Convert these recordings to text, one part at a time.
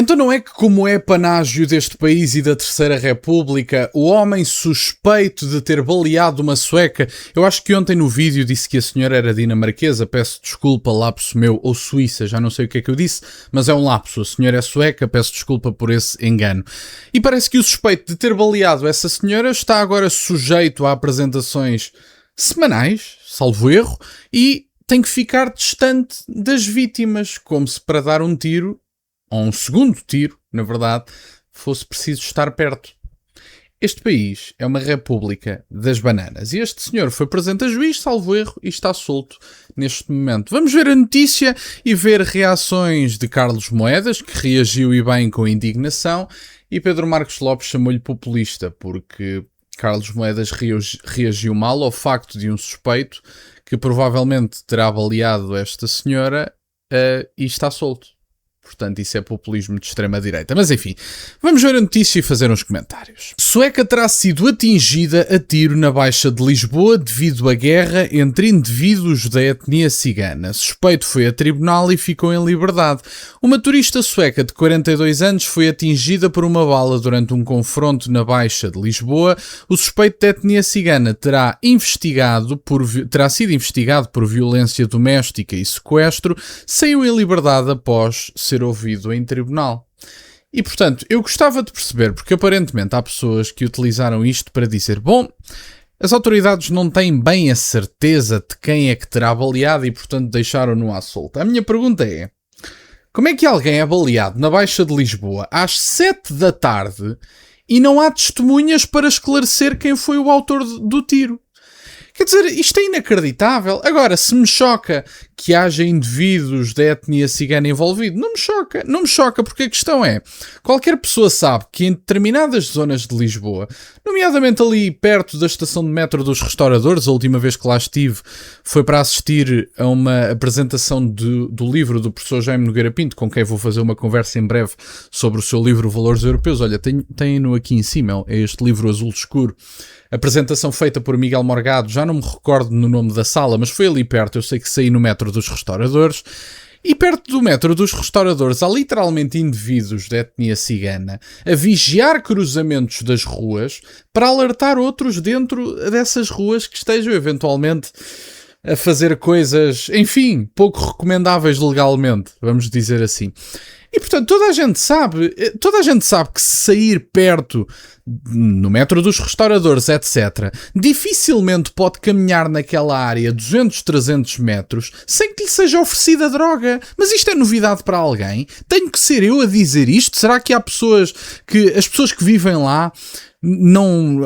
Então não é que, como é panágio deste país e da Terceira República, o homem suspeito de ter baleado uma sueca, eu acho que ontem no vídeo disse que a senhora era dinamarquesa, peço desculpa, lapso meu, ou suíça, já não sei o que é que eu disse, mas é um lapso, a senhora é sueca, peço desculpa por esse engano. E parece que o suspeito de ter baleado essa senhora está agora sujeito a apresentações semanais, salvo erro, e tem que ficar distante das vítimas, como se para dar um tiro, ou um segundo tiro, na verdade, fosse preciso estar perto. Este país é uma república das bananas e este senhor foi presente a juiz, salvo erro, e está solto neste momento. Vamos ver a notícia e ver reações de Carlos Moedas, que reagiu e bem com indignação, e Pedro Marcos Lopes chamou-lhe populista, porque Carlos Moedas reagiu mal ao facto de um suspeito que provavelmente terá baleado esta senhora e está solto. Portanto, isso é populismo de extrema-direita. Mas enfim, vamos ver a notícia e fazer uns comentários. Sueca terá sido atingida a tiro na Baixa de Lisboa devido à guerra entre indivíduos da etnia cigana. Suspeito foi a tribunal e ficou em liberdade. Uma turista sueca de 42 anos foi atingida por uma bala durante um confronto na Baixa de Lisboa. O suspeito da etnia cigana terá sido investigado por violência doméstica e sequestro, saiu em liberdade após ser ouvido em tribunal. E portanto, eu gostava de perceber, porque aparentemente há pessoas que utilizaram isto para dizer, bom, as autoridades não têm bem a certeza de quem é que terá baleado e portanto deixaram-no à solta. A minha pergunta é, como é que alguém é baleado na Baixa de Lisboa às 7 da tarde e não há testemunhas para esclarecer quem foi o autor do tiro? Quer dizer, isto é inacreditável. Agora, se me choca que haja indivíduos da etnia cigana envolvidos, não me choca, porque a questão é, qualquer pessoa sabe que em determinadas zonas de Lisboa, nomeadamente ali perto da estação de metro dos Restauradores, a última vez que lá estive foi para assistir a uma apresentação do livro do professor Jaime Nogueira Pinto, com quem vou fazer uma conversa em breve sobre o seu livro Valores Europeus. Olha, tem-no aqui em cima, é este livro azul escuro. Apresentação feita por Miguel Morgado, já não me recordo no nome da sala, mas foi ali perto, eu sei que saí no metro dos Restauradores, e perto do metro dos Restauradores há literalmente indivíduos da etnia cigana a vigiar cruzamentos das ruas para alertar outros dentro dessas ruas que estejam eventualmente a fazer coisas, enfim, pouco recomendáveis legalmente, vamos dizer assim. E portanto toda a gente sabe que se sair perto no metro dos Restauradores, etc., dificilmente pode caminhar naquela área 200, 300 metros sem que lhe seja oferecida droga. Mas isto é novidade para alguém? Tenho que ser eu a dizer isto? Será que há pessoas as pessoas que vivem lá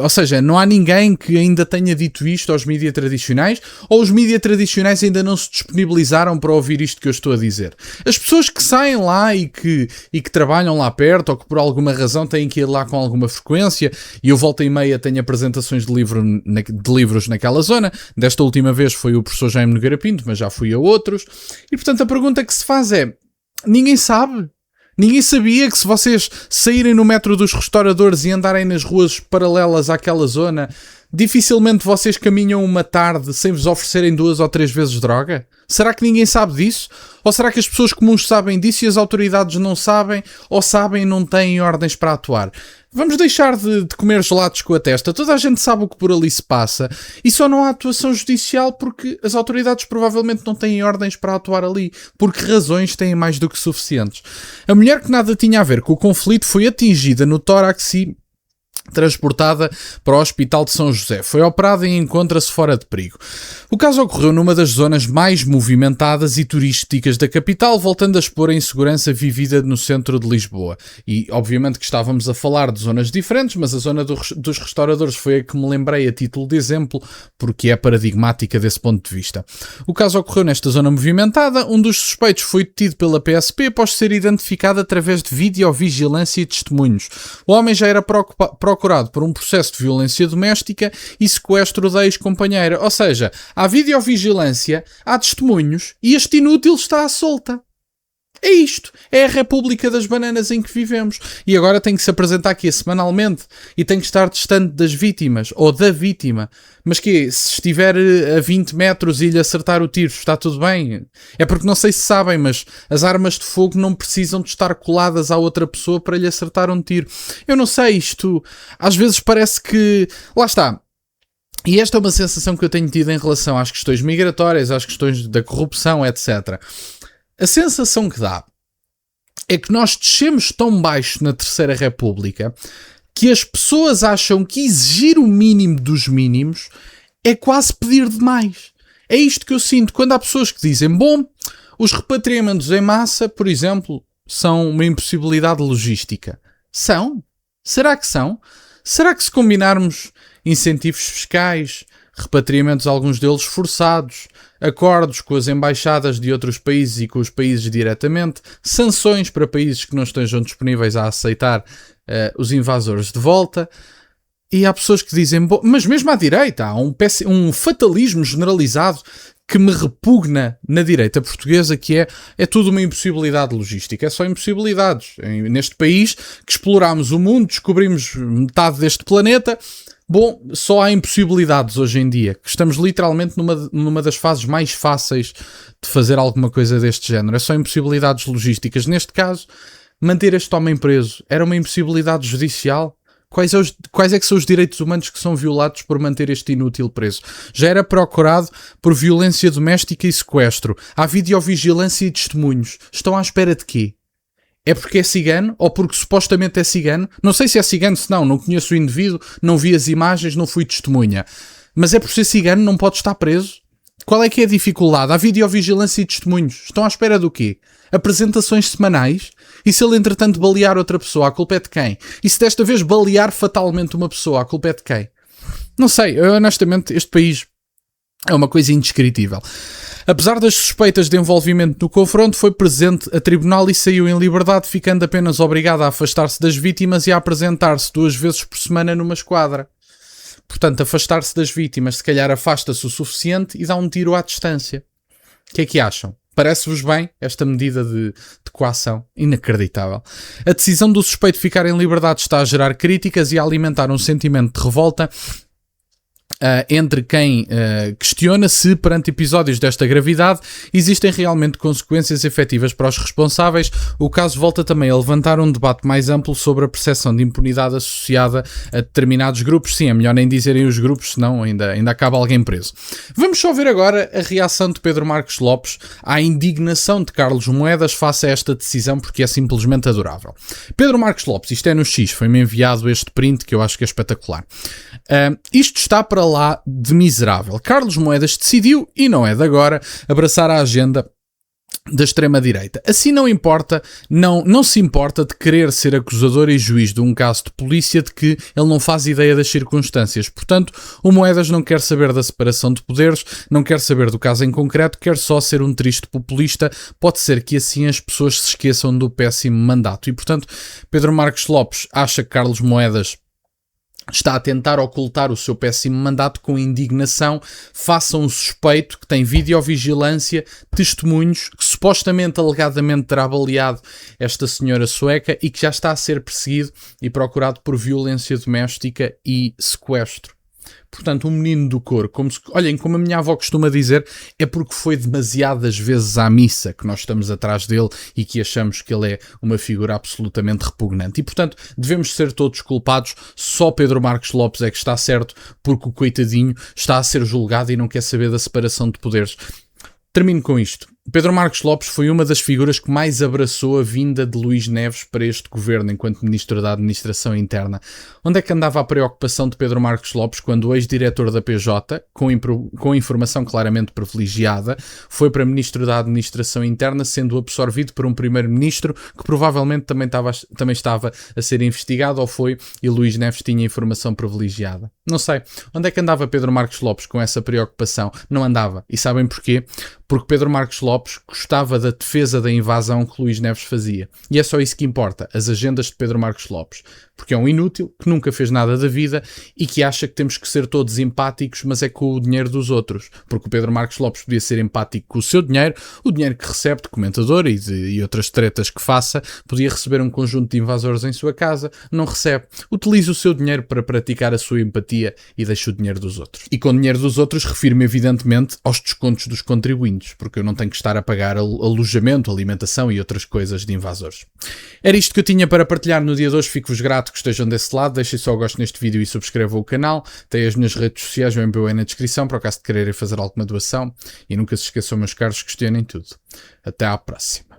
ou seja, não há ninguém que ainda tenha dito isto aos mídias tradicionais, ou os mídias tradicionais ainda não se disponibilizaram para ouvir isto que eu estou a dizer? As pessoas que saem lá e que trabalham lá perto, ou que por alguma razão têm que ir lá com alguma frequência, e eu volta e meia tenho apresentações de livros naquela zona, desta última vez foi o professor Jaime Nogueira Pinto, mas já fui a outros, e portanto a pergunta que se faz é, ninguém sabe? Ninguém sabia que se vocês saírem no metro dos Restauradores e andarem nas ruas paralelas àquela zona, dificilmente vocês caminham uma tarde sem vos oferecerem 2 ou 3 vezes droga? Será que ninguém sabe disso? Ou será que as pessoas comuns sabem disso e as autoridades não sabem, ou sabem e não têm ordens para atuar? Vamos deixar de comer gelados com a testa. Toda a gente sabe o que por ali se passa e só não há atuação judicial porque as autoridades provavelmente não têm ordens para atuar ali, porque razões têm mais do que suficientes. A mulher que nada tinha a ver com o conflito foi atingida no tórax e transportada para o Hospital de São José. Foi operada e encontra-se fora de perigo. O caso ocorreu numa das zonas mais movimentadas e turísticas da capital, voltando a expor a insegurança vivida no centro de Lisboa. E, obviamente, que estávamos a falar de zonas diferentes, mas a zona dos Restauradores foi a que me lembrei a título de exemplo, porque é paradigmática desse ponto de vista. O caso ocorreu nesta zona movimentada. Um dos suspeitos foi detido pela PSP após ser identificado através de videovigilância e testemunhos. O homem já era procurado por um processo de violência doméstica e sequestro da ex-companheira. Ou seja, há videovigilância, há testemunhos e este inútil está à solta. É isto. É a República das Bananas em que vivemos. E agora tem que se apresentar aqui semanalmente e tem que estar distante das vítimas ou da vítima. Mas que se estiver a 20 metros e lhe acertar o tiro, está tudo bem? É porque não sei se sabem, mas as armas de fogo não precisam de estar coladas à outra pessoa para lhe acertar um tiro. Eu não sei, isto às vezes parece que... Lá está. E esta é uma sensação que eu tenho tido em relação às questões migratórias, às questões da corrupção, etc. A sensação que dá é que nós descemos tão baixo na Terceira República que as pessoas acham que exigir o mínimo dos mínimos é quase pedir demais. É isto que eu sinto quando há pessoas que dizem, bom, os repatriamentos em massa, por exemplo, são uma impossibilidade logística. São? Será que são? Será que se combinarmos incentivos fiscais, repatriamentos alguns deles forçados, acordos com as embaixadas de outros países e com os países diretamente, sanções para países que não estejam disponíveis a aceitar os invasores de volta, e há pessoas que dizem, mas mesmo à direita há um fatalismo generalizado que me repugna na direita portuguesa, que é tudo uma impossibilidade logística. É só impossibilidades. Neste país que explorámos o mundo, descobrimos metade deste planeta, bom, só há impossibilidades hoje em dia. Estamos literalmente numa das fases mais fáceis de fazer alguma coisa deste género. É só impossibilidades logísticas. Neste caso, manter este homem preso era uma impossibilidade judicial? Quais é que são os direitos humanos que são violados por manter este inútil preso? Já era procurado por violência doméstica e sequestro. Há videovigilância e testemunhos. Estão à espera de quê? É porque é cigano? Ou porque supostamente é cigano? Não sei se é cigano, se não conheço o indivíduo, não vi as imagens, não fui testemunha. Mas é por ser cigano, não pode estar preso? Qual é que é a dificuldade? Há videovigilância e testemunhos. Estão à espera do quê? Apresentações semanais? E se ele entretanto balear outra pessoa, a culpa é de quem? E se desta vez balear fatalmente uma pessoa, a culpa é de quem? Não sei, honestamente este país é uma coisa indescritível. Apesar das suspeitas de envolvimento no confronto, foi presente a tribunal e saiu em liberdade, ficando apenas obrigado a afastar-se das vítimas e a apresentar-se 2 vezes por semana numa esquadra. Portanto, afastar-se das vítimas, se calhar afasta-se o suficiente e dá um tiro à distância. O que é que acham? Parece-vos bem esta medida de coação? Inacreditável. A decisão do suspeito ficar em liberdade está a gerar críticas e a alimentar um sentimento de revolta entre quem questiona se, perante episódios desta gravidade, existem realmente consequências efetivas para os responsáveis. O caso volta também a levantar um debate mais amplo sobre a percepção de impunidade associada a determinados grupos. Sim, é melhor nem dizerem os grupos, senão ainda acaba alguém preso. Vamos só ver agora a reação de Pedro Marcos Lopes à indignação de Carlos Moedas face a esta decisão, porque é simplesmente adorável. Pedro Marcos Lopes, isto é no X, foi-me enviado este print que eu acho que é espetacular. Isto está para lá de miserável. Carlos Moedas decidiu, e não é de agora, abraçar a agenda da extrema-direita. Assim não se importa de querer ser acusador e juiz de um caso de polícia de que ele não faz ideia das circunstâncias. Portanto, o Moedas não quer saber da separação de poderes, não quer saber do caso em concreto, quer só ser um triste populista. Pode ser que assim as pessoas se esqueçam do péssimo mandato. E, portanto, Pedro Marcos Lopes acha que Carlos Moedas está a tentar ocultar o seu péssimo mandato com indignação face a um suspeito que tem videovigilância, testemunhos, que supostamente, alegadamente terá baleado esta senhora sueca e que já está a ser perseguido e procurado por violência doméstica e sequestro. Portanto, um menino do coro, olhem, como a minha avó costuma dizer, é porque foi demasiadas vezes à missa que nós estamos atrás dele e que achamos que ele é uma figura absolutamente repugnante. E, portanto, devemos ser todos culpados, só Pedro Marcos Lopes é que está certo, porque o coitadinho está a ser julgado e não quer saber da separação de poderes. Termino com isto. Pedro Marcos Lopes foi uma das figuras que mais abraçou a vinda de Luís Neves para este governo enquanto Ministro da Administração Interna. Onde é que andava a preocupação de Pedro Marcos Lopes quando o ex-diretor da PJ, com informação claramente privilegiada, foi para Ministro da Administração Interna, sendo absorvido por um Primeiro-Ministro que provavelmente também estava a ser investigado, ou foi, e Luís Neves tinha informação privilegiada? Não sei. Onde é que andava Pedro Marcos Lopes com essa preocupação? Não andava. E sabem porquê? Porque Pedro Marcos Lopes Lopes gostava da defesa da invasão que Luís Neves fazia. E é só isso que importa, as agendas de Pedro Marcos Lopes. Porque é um inútil, que nunca fez nada da vida e que acha que temos que ser todos empáticos, mas é com o dinheiro dos outros. Porque o Pedro Marcos Lopes podia ser empático com o seu dinheiro, o dinheiro que recebe de comentador e outras tretas que faça, podia receber um conjunto de invasores em sua casa, não recebe. Utilize o seu dinheiro para praticar a sua empatia e deixe o dinheiro dos outros. E com o dinheiro dos outros refiro-me evidentemente aos descontos dos contribuintes, porque eu não tenho que estar a pagar alojamento, alimentação e outras coisas de invasores. Era isto que eu tinha para partilhar no dia de hoje, fico-vos grato que estejam desse lado, deixem só o gosto neste vídeo e subscrevam o canal, tem as minhas redes sociais, o MBA aí na descrição, para o caso de quererem fazer alguma doação, e nunca se esqueçam, meus caros, questionem tudo. Até à próxima.